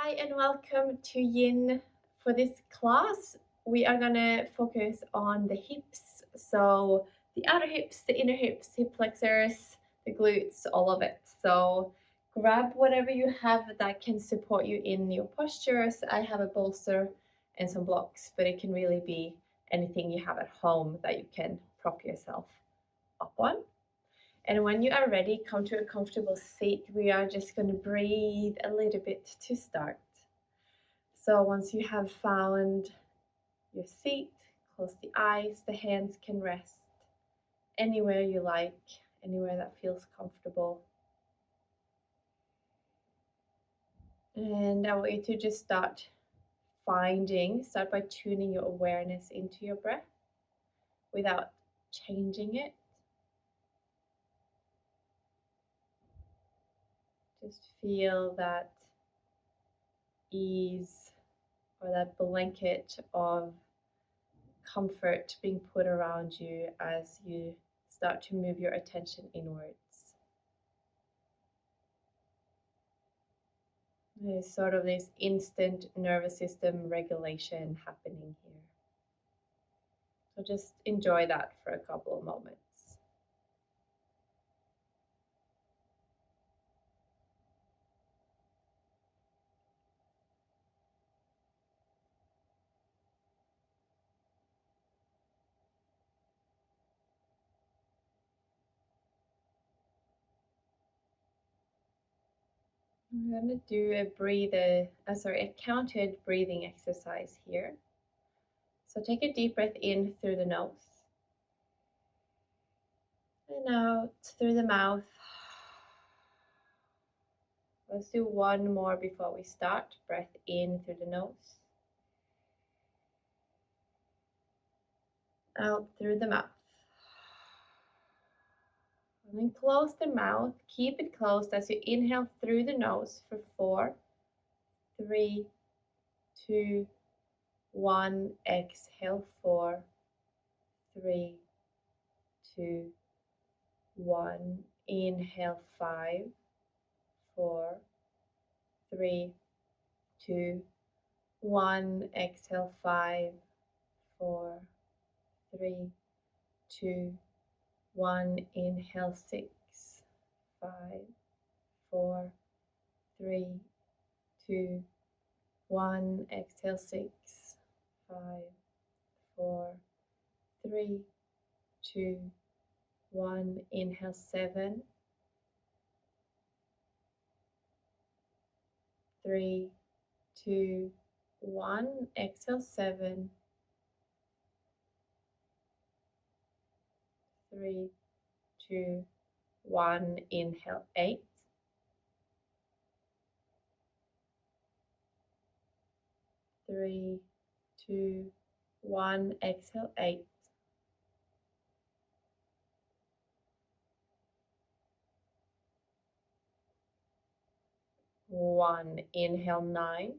Hi and welcome to Yin. For this class, we are gonna focus on the hips. So the outer hips, the inner hips, hip flexors, the glutes, all of it. So grab whatever you have that can support you in your postures. I have a bolster and some blocks, but it can really be anything you have at home that you can prop yourself up on. And when you are ready, come to a comfortable seat. We are just going to breathe a little bit to start. So once you have found your seat, close the eyes, the hands can rest anywhere you like, anywhere that feels comfortable. And I want you to just start by tuning your awareness into your breath without changing it. Just feel that ease or that blanket of comfort being put around you as you start to move your attention inwards. There's sort of this instant nervous system regulation happening here. So just enjoy that for a couple of moments. I'm going to do a counted breathing exercise here. So take a deep breath in through the nose and out through the mouth. Let's do one more before we start. Breath in through the nose, out through the mouth. And then close the mouth. Keep it closed as you inhale through the nose for 4, 3, 2, 1. Exhale 4, 3, 2, 1. Inhale 5, 4, 3, 2, 1. Exhale 5, 4, 3, 2, 1. Inhale 6, 5, 4, 3, 2, 1. Exhale 6, 5, 4, 3, 2, 1. Inhale 7, 3, 2, 1. Exhale 7, 3, 2, 1. Inhale 8, 3, 2, 1. Exhale 8, 1. Inhale 9,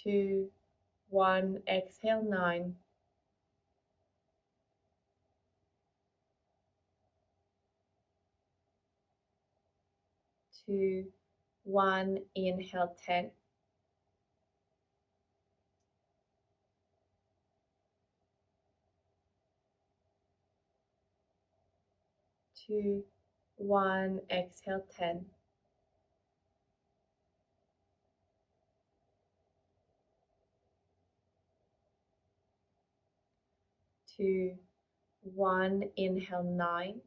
2, 1. Exhale 9, 2, 1. Inhale 10, 2, 1. Exhale 10, 2, 1. Inhale 9,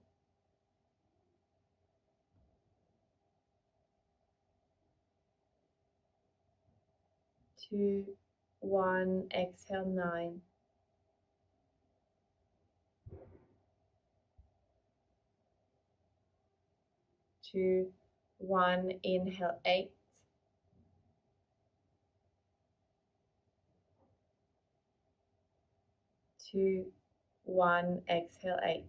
2, 1. Exhale 9, 2, 1. Inhale 8, 2, 1. Exhale 8.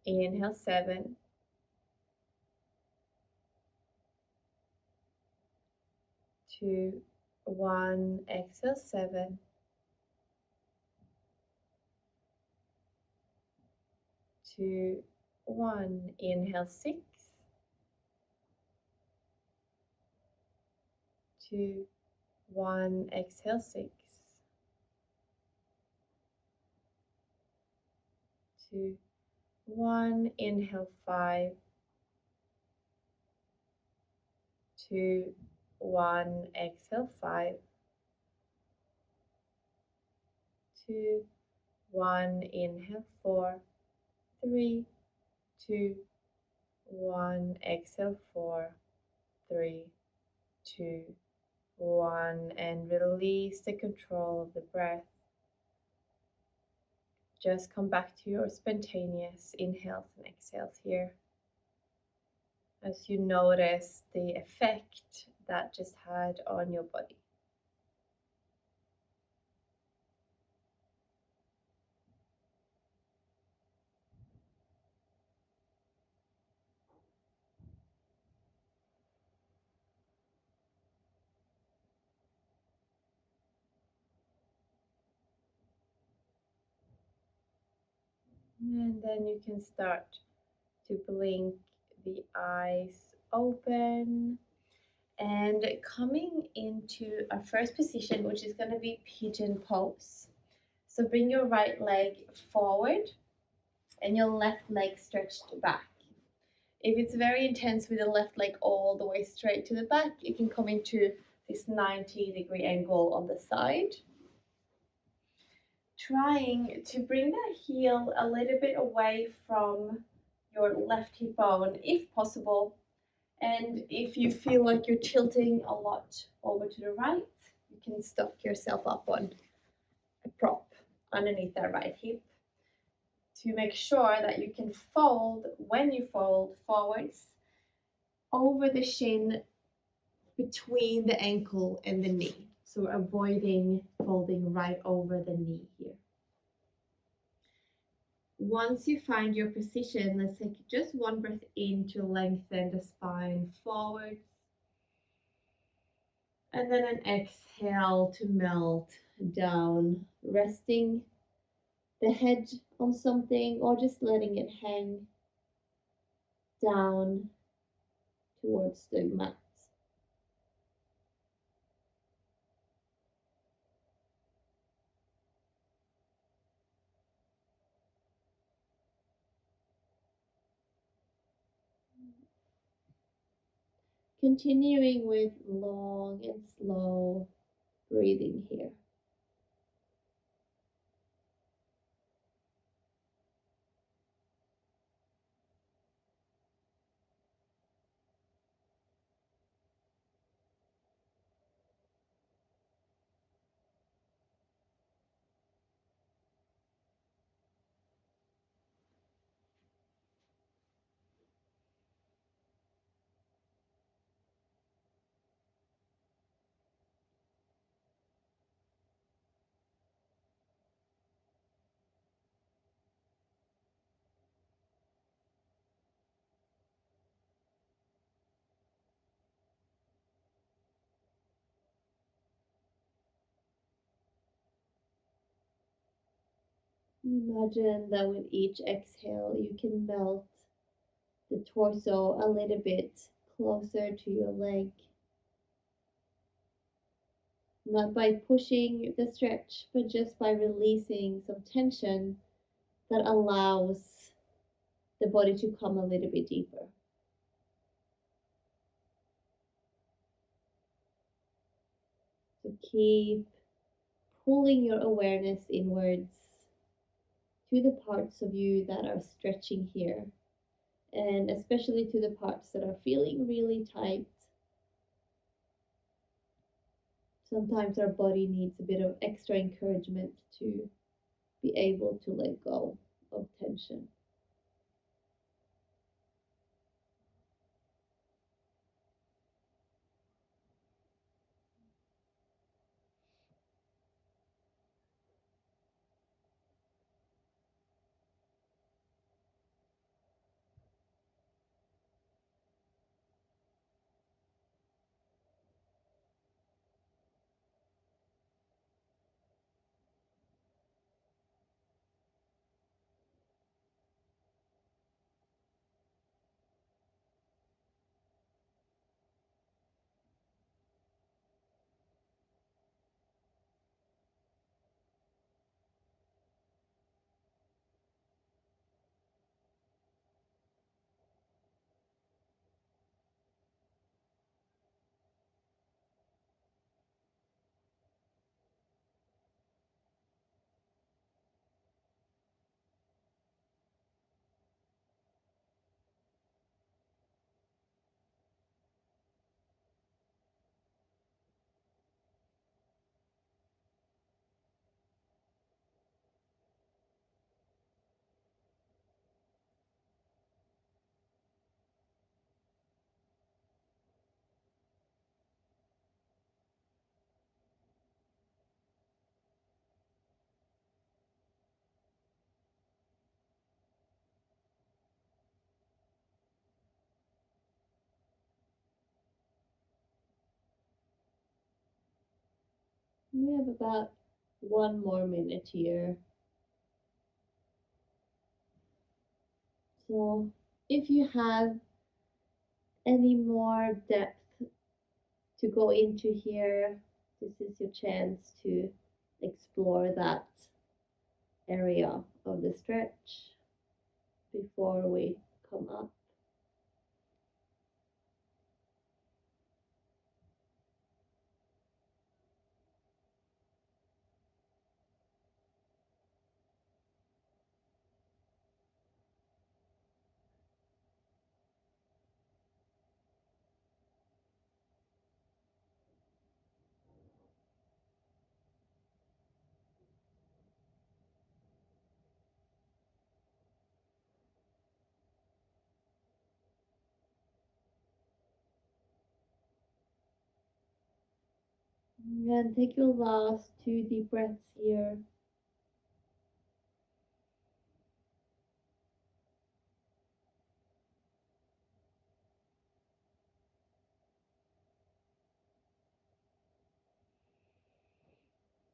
Inhale 7, 2, 1, exhale 7, 2, 1, inhale 6, 2, 1, exhale 6, 2, 1, inhale 5, 2, 1, exhale 5, 2, 1, inhale 4, 3, 2, 1, exhale 4, 3, 2, 1, and release the control of the breath. Just come back to your spontaneous inhales and exhales here as you notice the effect that just had on your body. And then you can start to blink the eyes open and coming into our first position, which is going to be pigeon pose. So bring your right leg forward and your left leg stretched back. If it's very intense with the left leg all the way straight to the back, you can come into this 90-degree angle on the side. Trying to bring that heel a little bit away from your left hip bone if possible. And if you feel like you're tilting a lot over to the right, you can stock yourself up on a prop underneath that right hip to make sure that you can fold when you fold forwards over the shin between the ankle and the knee. So avoiding folding right over the knee here. Once you find your position, let's take just one breath in to lengthen the spine forwards. And then an exhale to melt down, resting the head on something or just letting it hang down towards the mat. Continuing with long and slow breathing here. Imagine that with each exhale, you can melt the torso a little bit closer to your leg. Not by pushing the stretch, but just by releasing some tension that allows the body to come a little bit deeper. So keep pulling your awareness inwards to the parts of you that are stretching here, and especially to the parts that are feeling really tight. Sometimes our body needs a bit of extra encouragement to be able to let go of tension. We have about 1 more minute here. So if you have any more depth to go into here, this is your chance to explore that area of the stretch before we come up. And take your last 2 deep breaths here.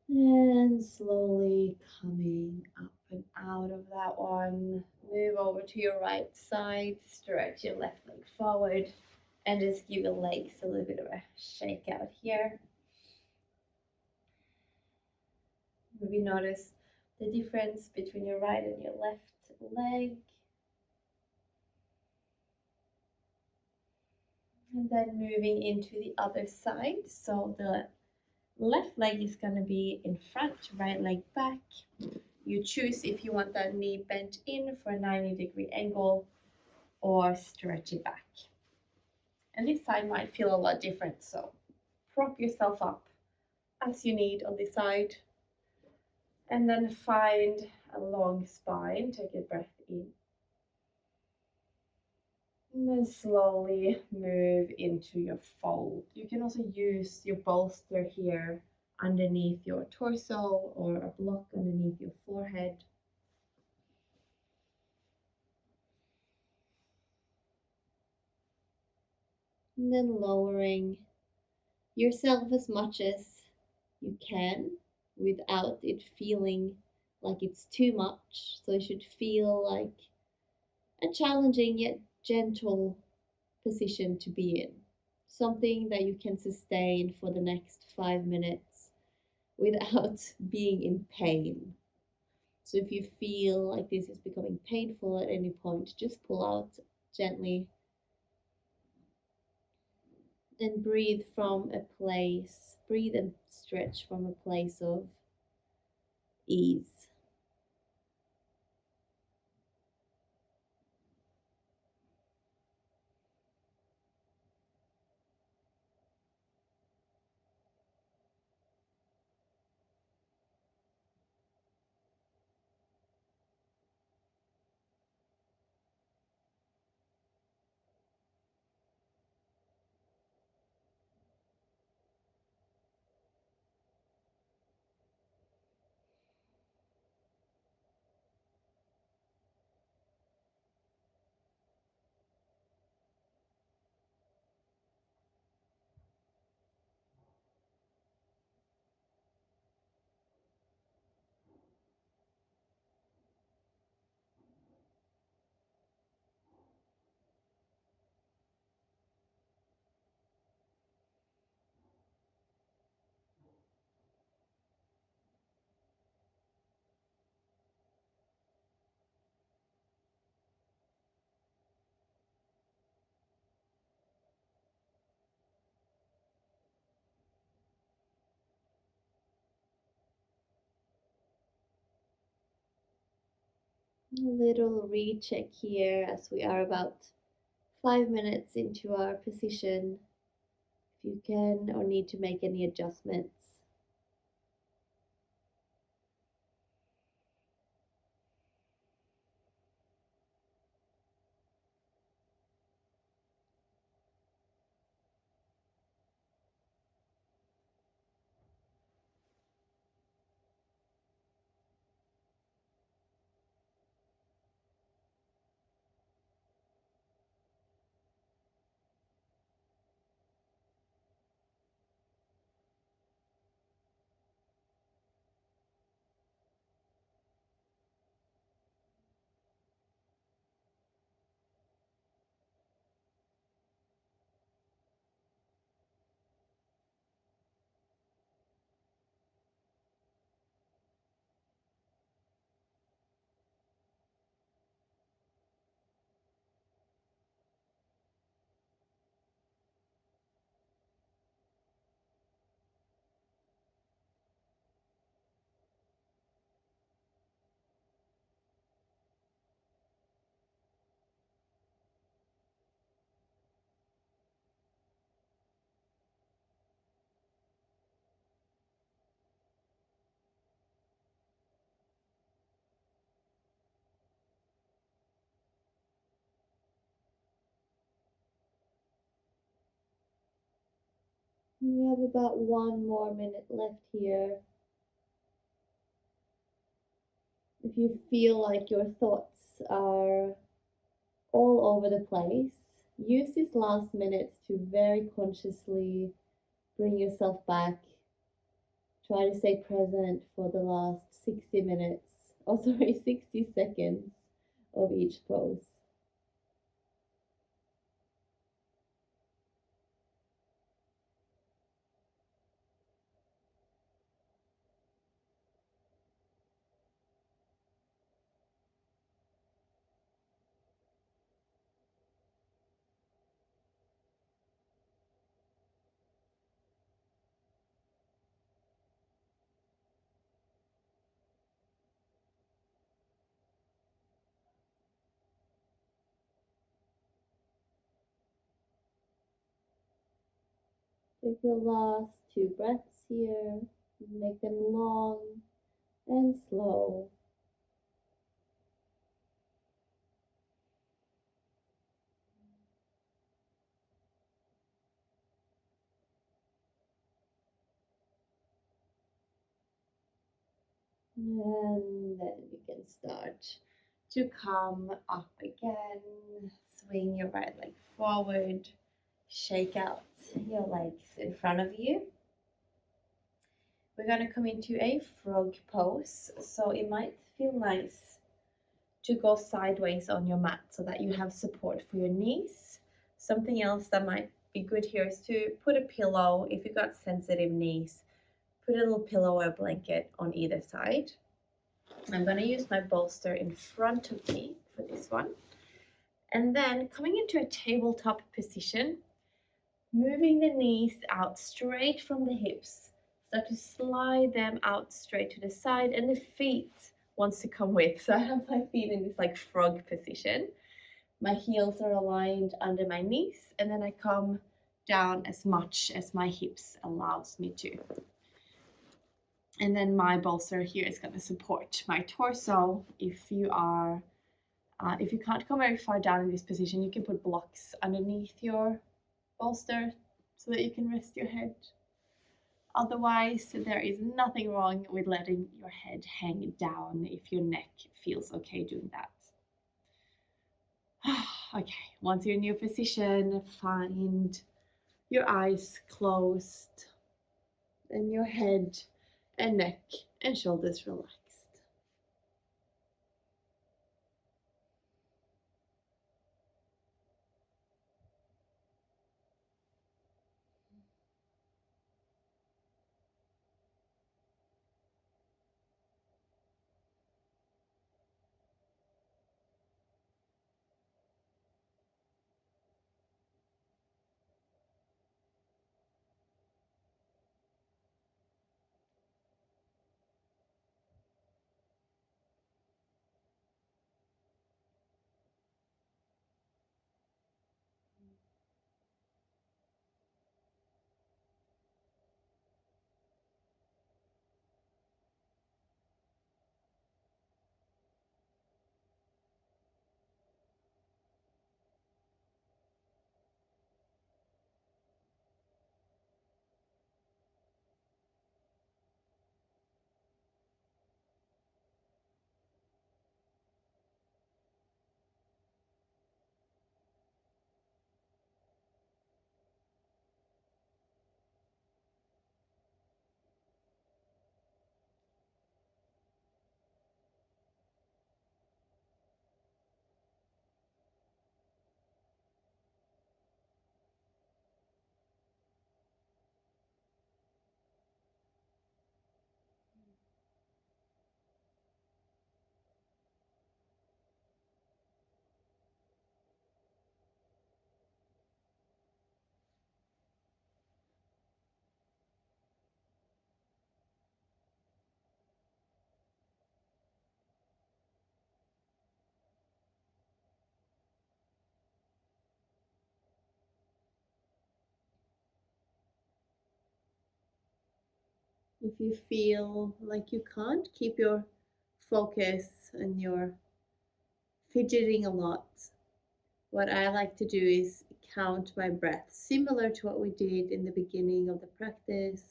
And slowly coming up and out of that one. Move over to your right side, stretch your left leg forward, and just give your legs a little bit of a shake out here. Maybe notice the difference between your right and your left leg. And then moving into the other side. So the left leg is going to be in front, right leg back. You choose if you want that knee bent in for a 90-degree angle or stretch it back. And this side might feel a lot different, so prop yourself up as you need on this side. And then find a long spine. Take a breath in. And then slowly move into your fold. You can also use your bolster here underneath your torso or a block underneath your forehead. And then lowering yourself as much as you can without it feeling like it's too much. So it should feel like a challenging yet gentle position to be in. Something that you can sustain for the next 5 minutes without being in pain. So if you feel like this is becoming painful at any point, just pull out gently and breathe from a place, breathe and stretch from a place of ease. A little recheck here as we are about 5 minutes into our position. If you can or need to make any adjustments. We have about 1 more minute left here. If you feel like your thoughts are all over the place, use this last minute to very consciously bring yourself back. Try to stay present for the last 60 minutes, oh sorry, 60 seconds of each pose. Take your last 2 breaths here. Make them long and slow. And then you can start to come up again. Swing your right leg forward. Shake out your legs in front of you. We're going to come into a frog pose. So it might feel nice to go sideways on your mat so that you have support for your knees. Something else that might be good here is to put a pillow, if you've got sensitive knees, put a little pillow or a blanket on either side. I'm going to use my bolster in front of me for this one. And then coming into a tabletop position, moving the knees out straight from the hips. Start to slide them out straight to the side, and the feet wants to come with. So I have my feet in this like frog position. My heels are aligned under my knees, and then I come down as much as my hips allows me to. And then my bolster here is going to support my torso. If you can't come very far down in this position, you can put blocks underneath your bolster so that you can rest your head. Otherwise, there is nothing wrong with letting your head hang down if your neck feels okay doing that. Okay, once you're in your position, find your eyes closed and your head and neck and shoulders relaxed. If you feel like you can't keep your focus and you're fidgeting a lot, what I like to do is count my breath, similar to what we did in the beginning of the practice,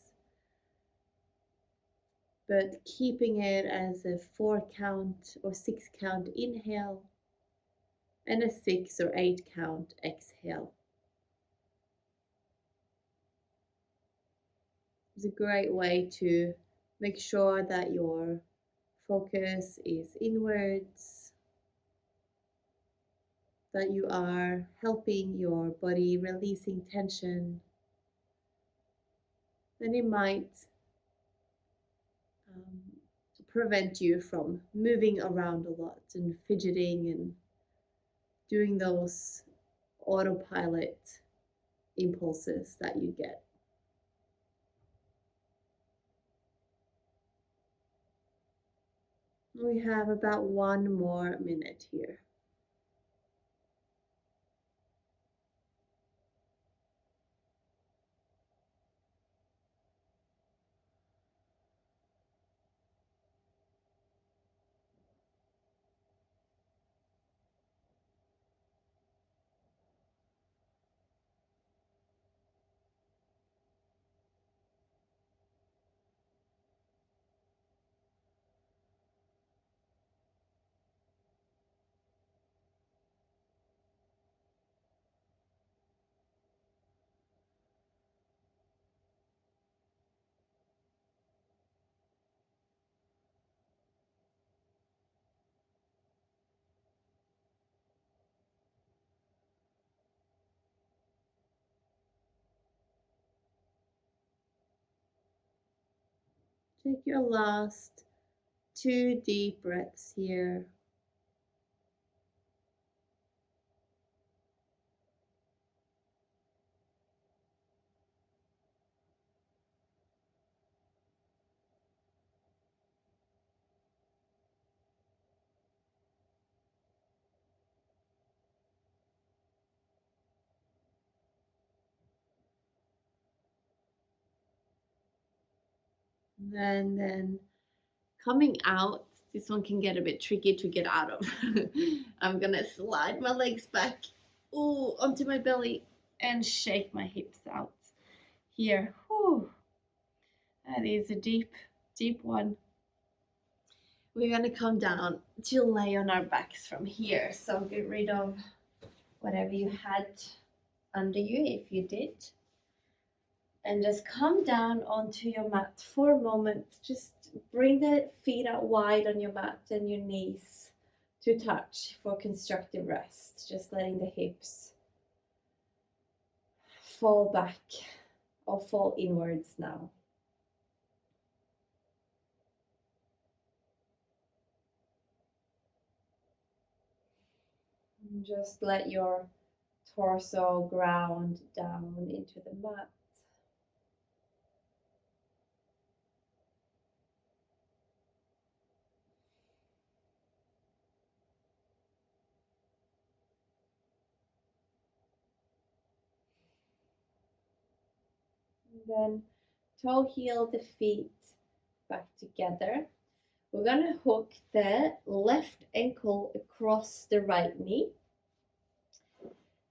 but keeping it as a 4 count or 6 count inhale and a 6 or 8 count exhale. It's a great way to make sure that your focus is inwards, that you are helping your body releasing tension. Then it might prevent you from moving around a lot and fidgeting and doing those autopilot impulses that you get. We have about 1 more minute here. Take your last 2 deep breaths here. And then coming out, this one can get a bit tricky to get out of. I'm gonna slide my legs back onto my belly and shake my hips out here. Whew. That is a deep, deep one. We're gonna come down to lay on our backs from here. So get rid of whatever you had under you if you did. And just come down onto your mat for a moment. Just bring the feet out wide on your mat and your knees to touch for constructive rest. Just letting the hips fall back or fall inwards now. And just let your torso ground down into the mat. And then toe heel the feet back together. We're gonna hook the left ankle across the right knee.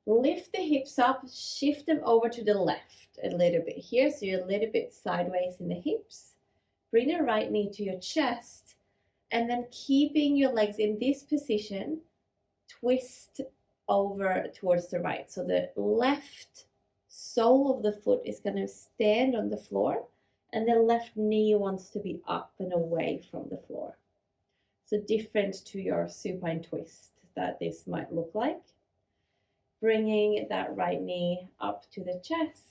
Lift the hips up, shift them over to the left a little bit here, so you're a little bit sideways in the hips. Bring the right knee to your chest, and then keeping your legs in this position, twist over towards the right. So the left sole of the foot is going to stand on the floor, and the left knee wants to be up and away from the floor. So different to your supine twist that this might look like. Bringing that right knee up to the chest.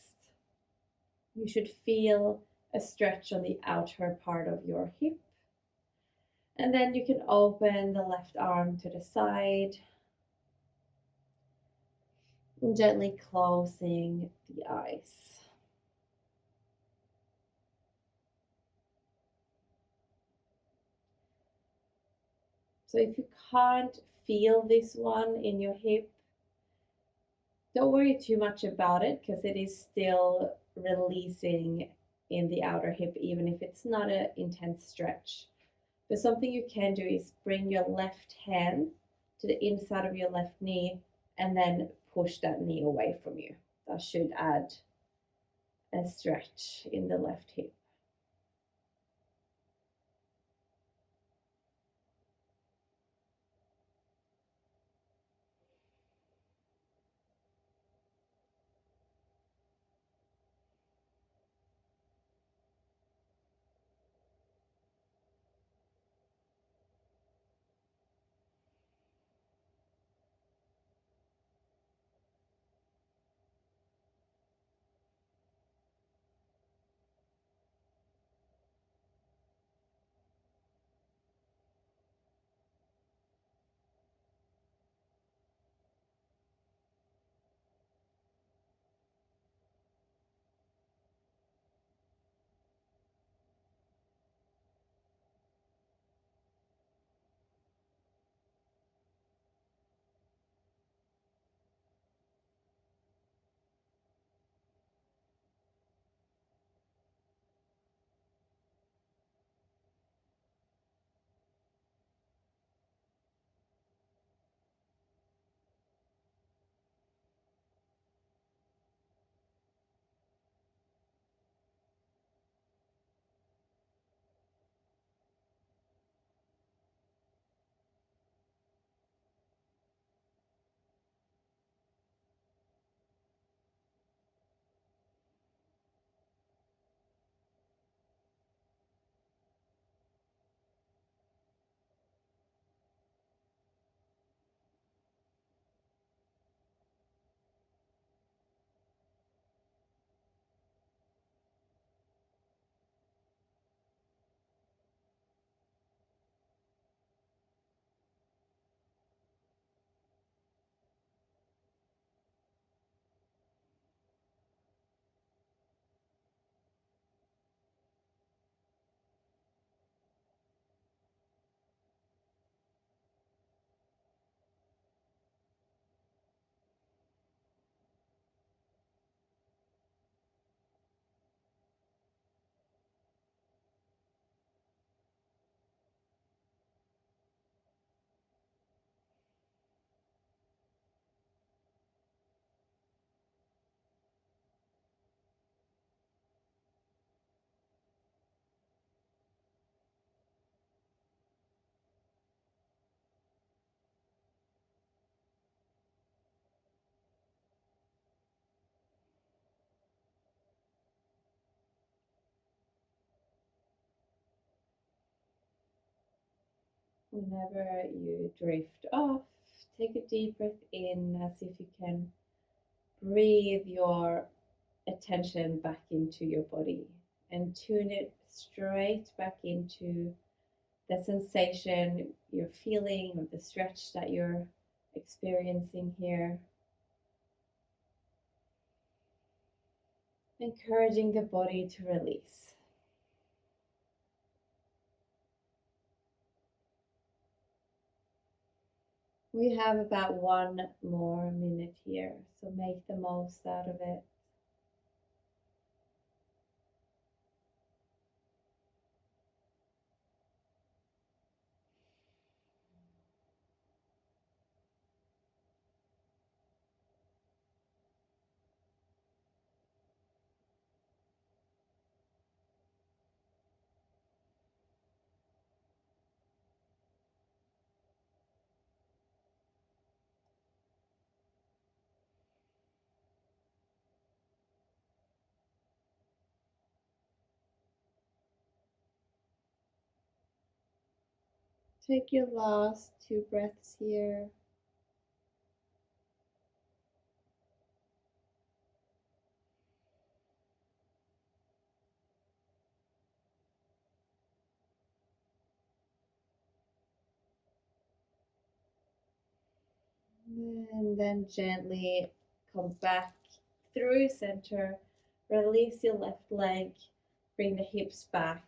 You should feel a stretch on the outer part of your hip. And then you can open the left arm to the side. And gently closing the eyes. So if you can't feel this one in your hip, don't worry too much about it because it is still releasing in the outer hip, even if it's not an intense stretch. But something you can do is bring your left hand to the inside of your left knee and then push that knee away from you. That should add a stretch in the left hip. Whenever you drift off, take a deep breath in as if you can breathe your attention back into your body and tune it straight back into the sensation you're feeling or the stretch that you're experiencing here. Encouraging the body to release. We have about 1 more minute here, so make the most out of it. Take your last 2 breaths here. And then gently come back through center. Release your left leg. Bring the hips back.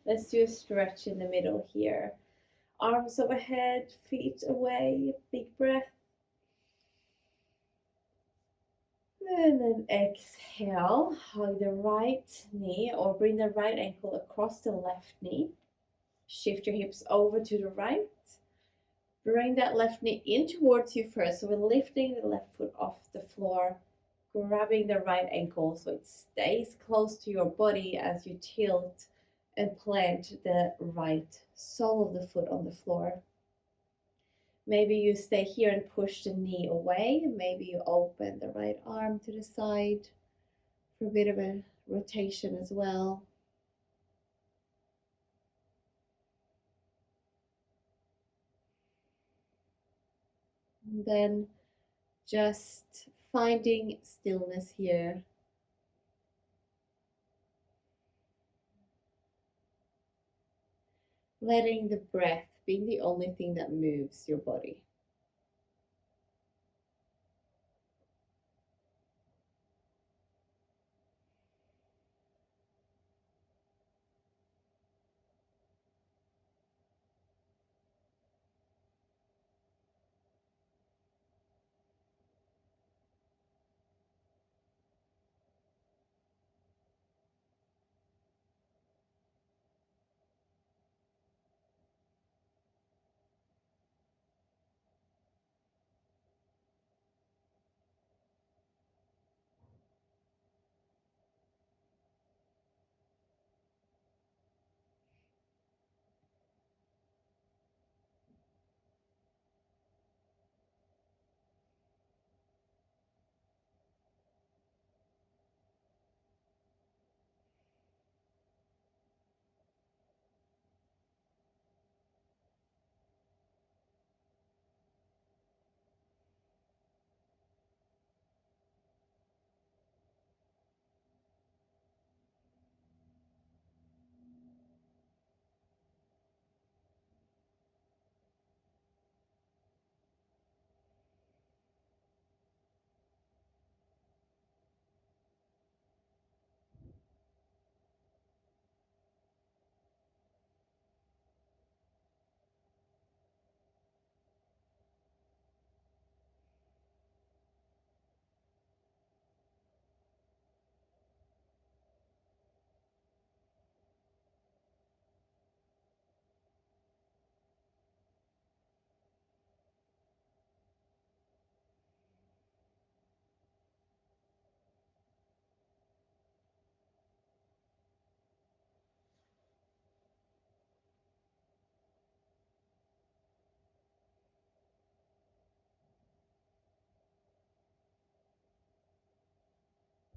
Let's do a stretch in the middle here. Arms overhead, feet away. Big breath. And then exhale. Hug the right knee or bring the right ankle across the left knee. Shift your hips over to the right. Bring that left knee in towards you first. So we're lifting the left foot off the floor, grabbing the right ankle so it stays close to your body as you tilt and plant the right sole of the foot on the floor. Maybe you stay here and push the knee away. Maybe you open the right arm to the side for a bit of a rotation as well. And then just finding stillness here. Letting the breath be the only thing that moves your body.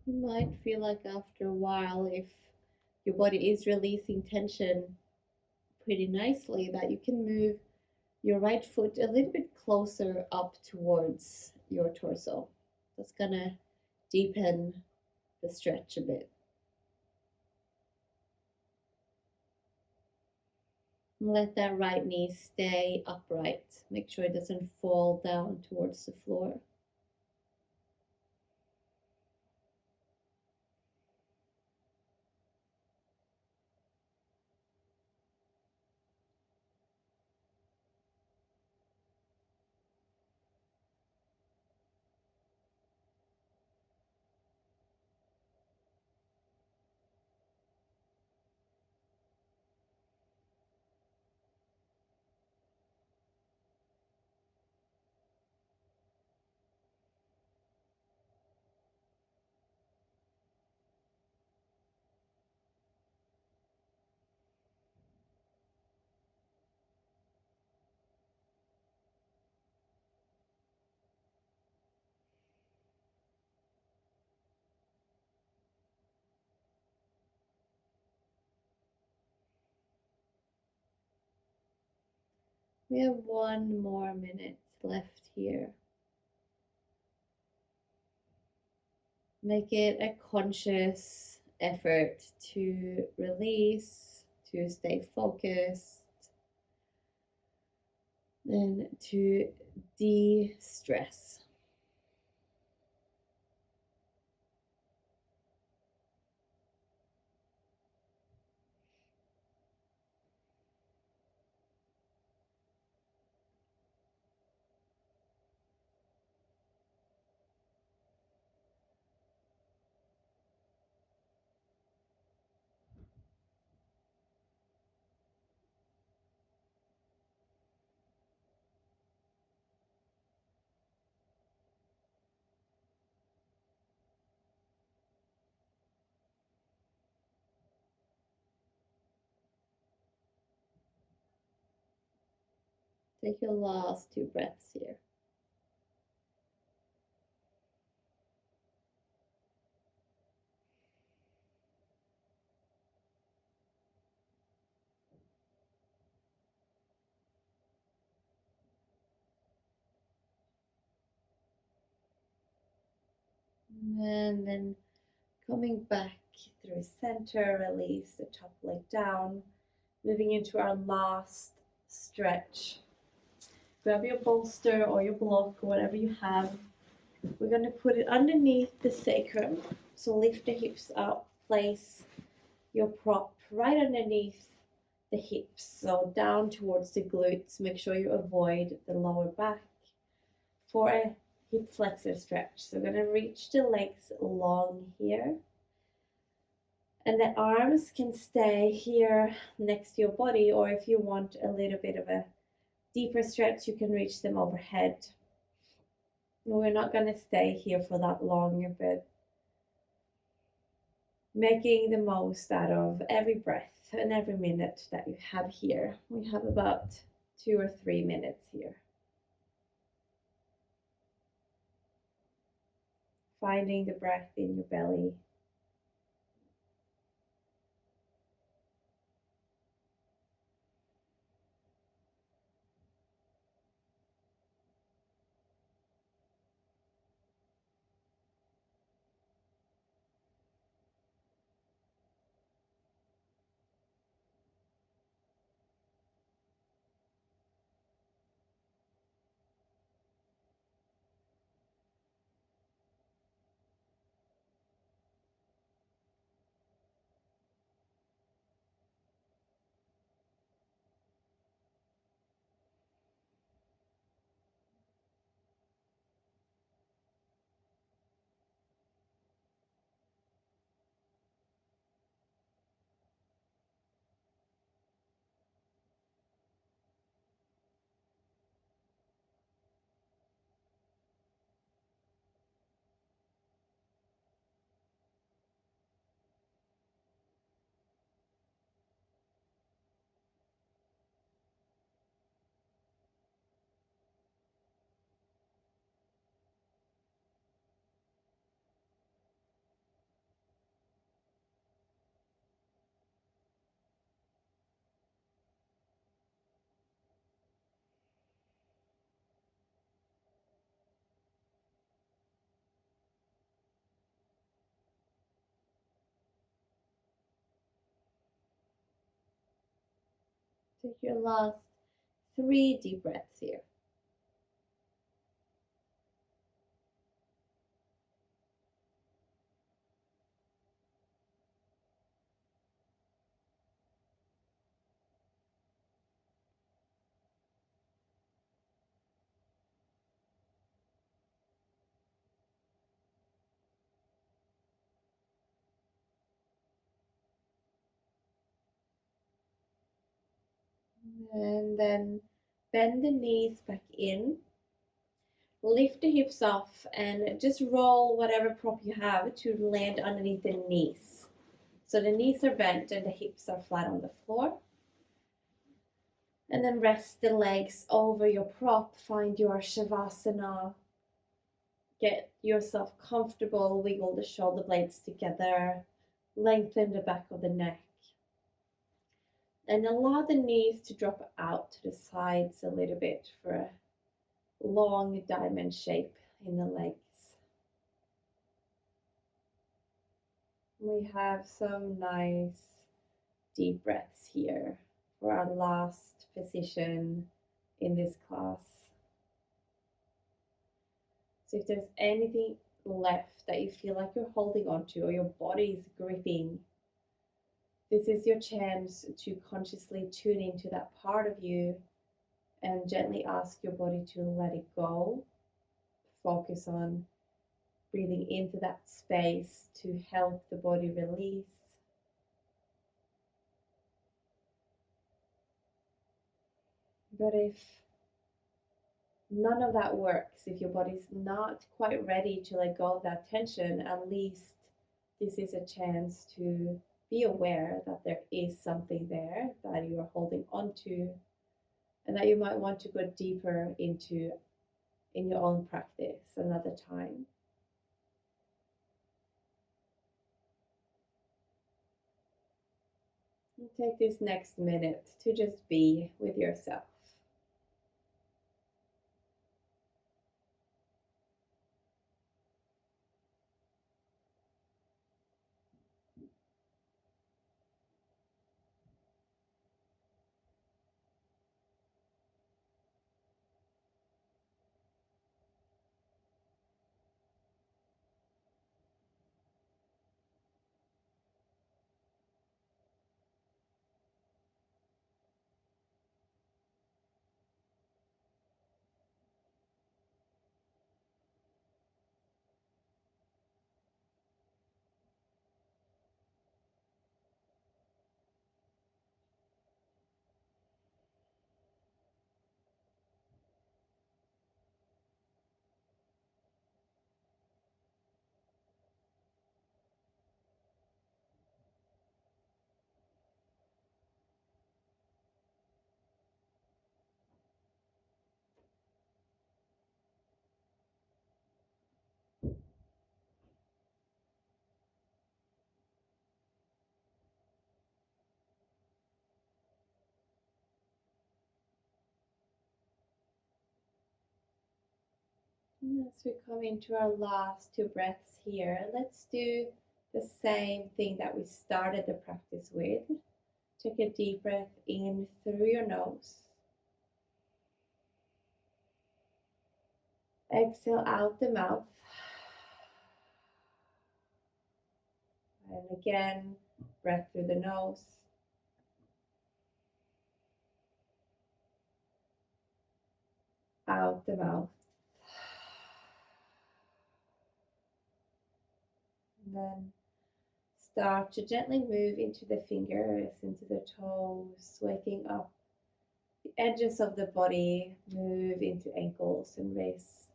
You might feel like after a while, if your body is releasing tension pretty nicely, that you can move your right foot a little bit closer up towards your torso. That's gonna deepen the stretch a bit. Let that right knee stay upright. Make sure it doesn't fall down towards the floor. We have 1 more minute left here. Make it a conscious effort to release, to stay focused, and to de-stress. Take your last 2 breaths here. And then coming back through center, release the top leg down, moving into our last stretch. Grab your bolster or your block, whatever you have. We're going to put it underneath the sacrum. So lift the hips up, place your prop right underneath the hips, so down towards the glutes. Make sure you avoid the lower back for a hip flexor stretch. So we're going to reach the legs long here. And the arms can stay here next to your body, or if you want a little bit of a deeper stretch, you can reach them overhead. We're not going to stay here for that long, but making the most out of every breath and every minute that you have here. We have about 2 or 3 minutes here. Finding the breath in your belly. Take your last 3 deep breaths here. And then bend the knees back in. Lift the hips off and just roll whatever prop you have to land underneath the knees. So the knees are bent and the hips are flat on the floor. And then rest the legs over your prop. Find your Shavasana. Get yourself comfortable. Wiggle the shoulder blades together. Lengthen the back of the neck. And allow the knees to drop out to the sides a little bit for a long diamond shape in the legs. We have some nice deep breaths here for our last position in this class. So if there's anything left that you feel like you're holding on to or your body is gripping, this is your chance to consciously tune into that part of you and gently ask your body to let it go. Focus on breathing into that space to help the body release. But if none of that works, if your body's not quite ready to let go of that tension, at least this is a chance to be aware that there is something there that you are holding on to, and that you might want to go deeper into in your own practice another time. And take this next minute to just be with yourself. And as we come into our last two breaths here, let's do the same thing that we started the practice with. Take a deep breath in through your nose. Exhale out the mouth. And again, breath through the nose. Out the mouth. And then start to gently move into the fingers, into the toes, waking up the edges of the body, move into ankles and wrists.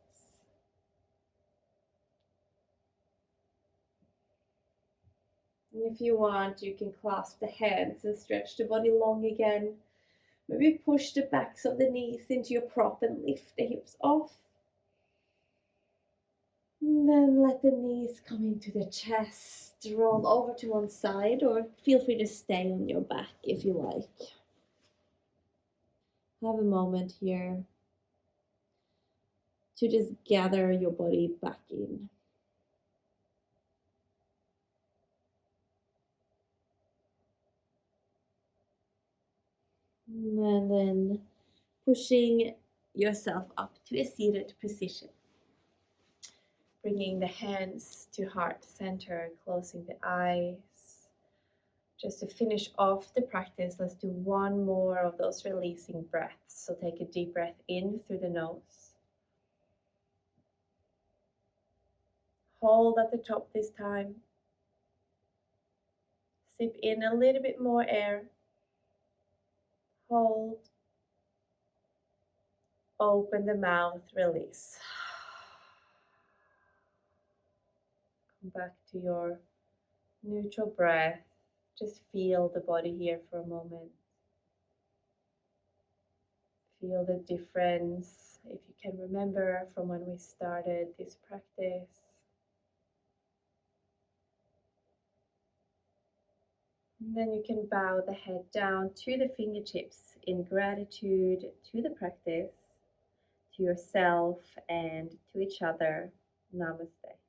And if you want, you can clasp the hands and stretch the body long again. Maybe push the backs of the knees into your prop and lift the hips off. And then let the knees come into the chest. Roll over to one side, or feel free to stay on your back if you like. Have a moment here to just gather your body back in. And then pushing yourself up to a seated position. Bringing the hands to heart center, closing the eyes. Just to finish off the practice, let's do one more of those releasing breaths. So take a deep breath in through the nose. Hold at the top this time. Sip in a little bit more air. Hold. Open the mouth, release. Come back to your neutral breath. Just feel the body here for a moment. Feel the difference, if you can remember, from when we started this practice. And then you can bow the head down to the fingertips in gratitude to the practice, to yourself, and to each other. Namaste.